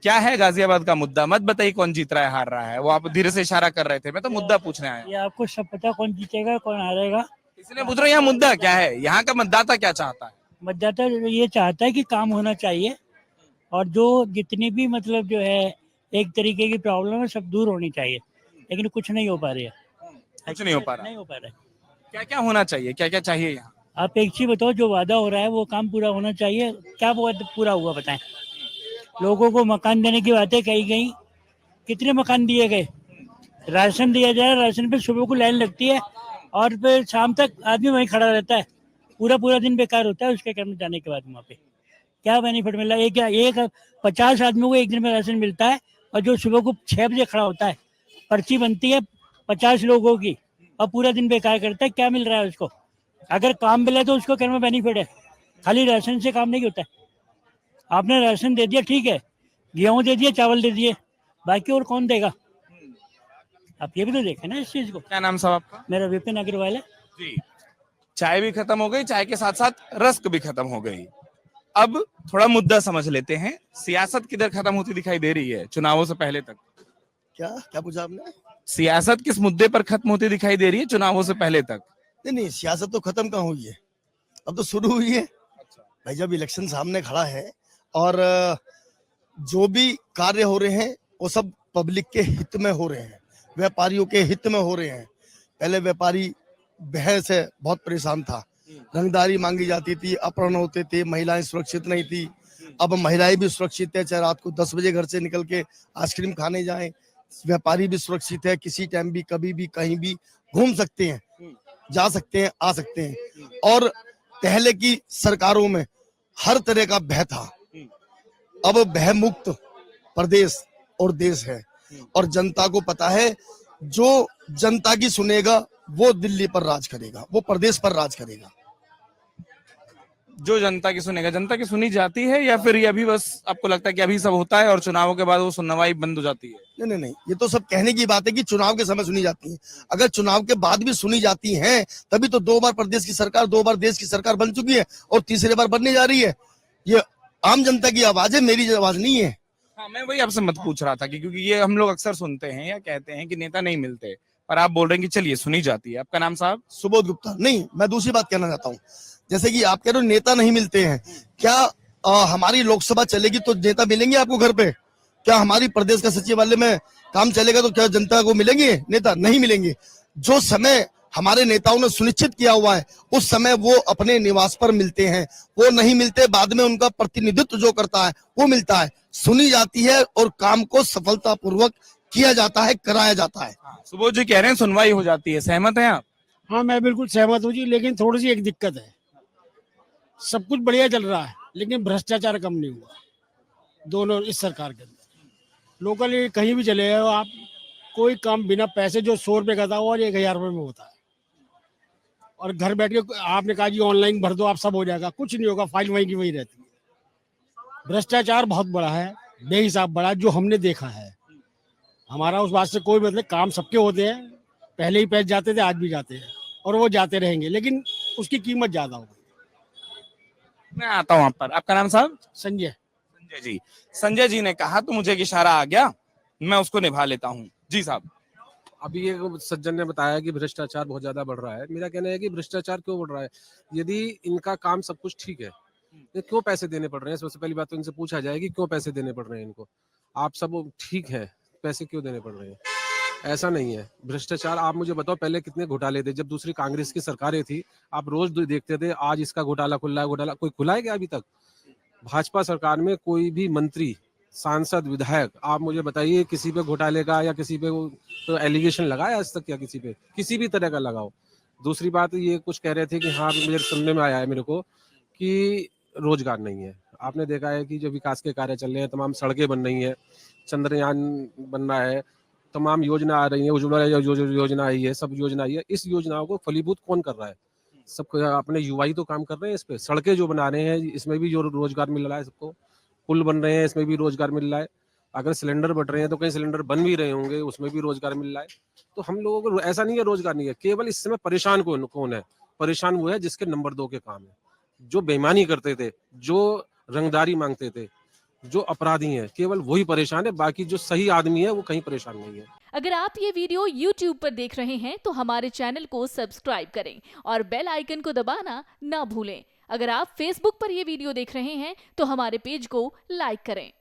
क्या है गाजियाबाद का मुद्दा? मत बताइए कौन जीत रहा है हार रहा है, वो आप धीरे से इशारा कर रहे थे, मैं तो मुद्दा पूछने आया। ये आपको सब पता कौन जीतेगा कौन हारेगा? इसलिए पूछ रहा हूँ यहाँ मुद्दा क्या है, यहाँ का मतदाता क्या चाहता है? मतदाता ये चाहता है कि काम होना चाहिए, और जो जितनी भी मतलब जो है एक तरीके की प्रॉब्लम है सब दूर होनी चाहिए, लेकिन कुछ नहीं हो पा रही है। कुछ नहीं हो पा रहा। नहीं हो पा रहा है। क्या क्या होना चाहिए, क्या क्या चाहिए यहाँ? आप एक चीज बताओ, जो वादा हो रहा है वो काम पूरा होना चाहिए। क्या वो पूरा हुआ बताएं? लोगों को मकान देने की बातें कही गई, कितने मकान दिए गए? राशन दिया जाए, राशन पे सुबह को लाइन लगती है और फिर शाम तक आदमी वहीं खड़ा रहता है, पूरा पूरा दिन बेकार होता है उसके कर्म जाने के बाद। वहाँ पे क्या बेनिफिट मिला? एक 50 आदमियों को एक दिन में राशन मिलता है, और जो सुबह को 6 बजे खड़ा होता है, पर्ची बनती है 50 लोगों की, और पूरा दिन बेकार करता है, क्या मिल रहा है उसको? अगर काम मिले तो उसको कर्म बेनिफिट है, खाली राशन से काम नहीं होता है। आपने राशन दे दिया, ठीक है, गेहूं दे दिया, चावल दे दिए, बाकी और कौन देगा? आप ये भी तो देखें ना इस चीज को। क्या नाम साहब आपका? मेरा विपिन अग्रवाल है जी। चाय भी खत्म हो गई, चाय के साथ साथ रस्क भी खत्म हो गई। अब थोड़ा मुद्दा समझ लेते हैं। सियासत किधर खत्म होती दिखाई दे रही है चुनावों से पहले तक? क्या क्या पूछा आपने? सियासत किस मुद्दे पर खत्म होती दिखाई दे रही है चुनावों से पहले तक? नहीं नहीं, सियासत तो खत्म कहाँ हुई है, अब तो शुरू हुई है। भाई जब इलेक्शन सामने खड़ा है और जो भी कार्य हो रहे हैं वो सब पब्लिक के हित में हो रहे हैं, व्यापारियों के हित में हो रहे हैं। पहले व्यापारी भय से बहुत परेशान था, रंगदारी मांगी जाती थी, अपहरण होते थे, महिलाएं सुरक्षित नहीं थी। अब महिलाएं भी सुरक्षित है, चाहे रात को 10 बजे घर से निकल के आइसक्रीम खाने जाएं, व्यापारी भी सुरक्षित है, किसी टाइम भी कभी भी कहीं भी घूम सकते हैं, जा सकते हैं, आ सकते हैं। और पहले की सरकारों में हर तरह का भय था, अब भय मुक्त प्रदेश और देश है। और जनता को पता है, जो जनता की सुनेगा वो दिल्ली पर राज करेगा, वो प्रदेश पर राज करेगा। जो जनता की सुनेगा, जनता की सुनी जाती है या फिर ये अभी बस आपको लगता है कि अभी सब होता है और चुनावों के बाद वो सुनवाई बंद हो जाती है? नहीं नहीं नहीं, ये तो सब कहने की बात है कि चुनाव के समय सुनी जाती है। अगर चुनाव के बाद भी सुनी जाती हैं, तभी तो 2 बार प्रदेश की सरकार, 2 बार देश की सरकार बन चुकी है और तीसरी बार बनने जा रही है। ये आम जनता की आवाज है, मेरी आवाज नहीं है। हाँ, मैं वही आपसे मत पूछ रहा था कि क्योंकि ये हम लोग अक्सर सुनते हैं या कहते हैं कि नेता नहीं मिलते, पर आप बोल रहे हैं कि चलिए सुनी जाती है। आपका नाम साहब? सुबोध गुप्ता। नहीं, मैं दूसरी बात कहना चाहता हूँ, जैसे कि आप कह रहे हो नेता नहीं मिलते हैं, क्या हमारी लोकसभा चलेगी तो नेता मिलेंगे आपको घर पे? क्या हमारी प्रदेश का सचिवालय में काम चलेगा तो क्या जनता को मिलेंगे नेता? नहीं मिलेंगे। जो समय हमारे नेताओं ने सुनिश्चित किया हुआ है उस समय वो अपने निवास पर मिलते हैं, वो नहीं मिलते, बाद में उनका प्रतिनिधित्व जो करता है वो मिलता है। सुनी जाती है और काम को सफलतापूर्वक किया जाता है, कराया जाता है। सुबोध जी कह रहे हैं सुनवाई हो जाती है, सहमत हैं आप? हाँ, मैं बिल्कुल सहमत हूँ जी, लेकिन थोड़ी सी एक दिक्कत है। सब कुछ बढ़िया चल रहा है लेकिन भ्रष्टाचार कम नहीं हुआ दोनों इस सरकार के अंदर। लोकल कहीं भी चले जाओ आप, कोई काम बिना पैसे, जो 100 रुपये का था और 1000 रुपये में होता है। और घर बैठ के आपने कहा जी ऑनलाइन भर दो आप सब हो जाएगा, कुछ नहीं होगा, फाइल वहीं की वहीं रहती है। भ्रष्टाचार बहुत बड़ा है, बेहिसाब बड़ा, जो हमने देखा है। हमारा उस बात से कोई मतलब, काम सबके होते हैं, पहले ही पैसे जाते थे, आज भी जाते हैं और वो जाते रहेंगे, लेकिन उसकी कीमत ज्यादा हो गई। मैं आता हूं आप पर। आपका नाम साहब? संजय। संजय जी। संजय जी ने कहा तो मुझे एक इशारा आ गया, मैं उसको निभा लेता हूँ। जी साहब। अभी ये सज्जन ने बताया कि भ्रष्टाचार बहुत ज्यादा बढ़ रहा है। मेरा कहना है कि भ्रष्टाचार क्यों बढ़ रहा है? यदि इनका काम सब कुछ ठीक है तो क्यों पैसे देने पड़ रहे हैं? सबसे पहली बात तो इनसे पूछा जाए कि क्यों पैसे देने पड़ रहे हैं इनको। आप सब ठीक है, पैसे क्यों देने पड़ रहे हैं? ऐसा नहीं है। भ्रष्टाचार, आप मुझे बताओ पहले कितने घोटाले थे जब दूसरी कांग्रेस की सरकारें थी, आप रोज देखते थे आज इसका घोटाला खुला है, घोटाला। कोई खुला है क्या अभी तक? भाजपा सरकार में कोई भी मंत्री, सांसद, विधायक, आप मुझे बताइए किसी पे घोटाले का या किसी पे तो एलिगेशन लगाया आज तक? क्या किसी पे किसी भी तरह का लगाओ। दूसरी बात ये कुछ कह रहे थे कि हाँ, मुझे सुनने में आया है मेरे को कि रोजगार नहीं है। आपने देखा है कि जो विकास के कार्य चल रहे हैं, तमाम सड़कें बन रही हैं, चंद्रयान बन रहा है, तमाम योजना आ रही है, उज्ज्वला योजना आई है, सब योजना आई है। इस योजनाओं को फलीभूत कौन कर रहा है? सब अपने युवा ही तो काम कर रहे हैं इस पे। सड़कें जो बना रहे हैं इसमें भी जो रोजगार मिल रहा है सबको, पुल बन रहे हैं इसमें भी रोजगार मिल रहा है, अगर सिलेंडर बढ़ रहे हैं तो कहीं सिलेंडर बन भी रहे होंगे, उसमें भी रोजगार मिल रहा है। तो हम लोगों को ऐसा नहीं है रोजगार नहीं है, केवल इस समय परेशान कौन है? परेशान वो है जिसके नंबर 2 के काम है, जो बेईमानी करते थे, जो रंगदारी मांगते थे, जो अपराधी हैं केवल वही परेशान है, बाकी जो सही आदमी है वो कहीं परेशान नहीं है। अगर आप ये वीडियो YouTube पर देख रहे हैं तो हमारे चैनल को सब्सक्राइब करें और बेल आइकन को दबाना ना भूलें। अगर आप Facebook पर ये वीडियो देख रहे हैं तो हमारे पेज को लाइक करें।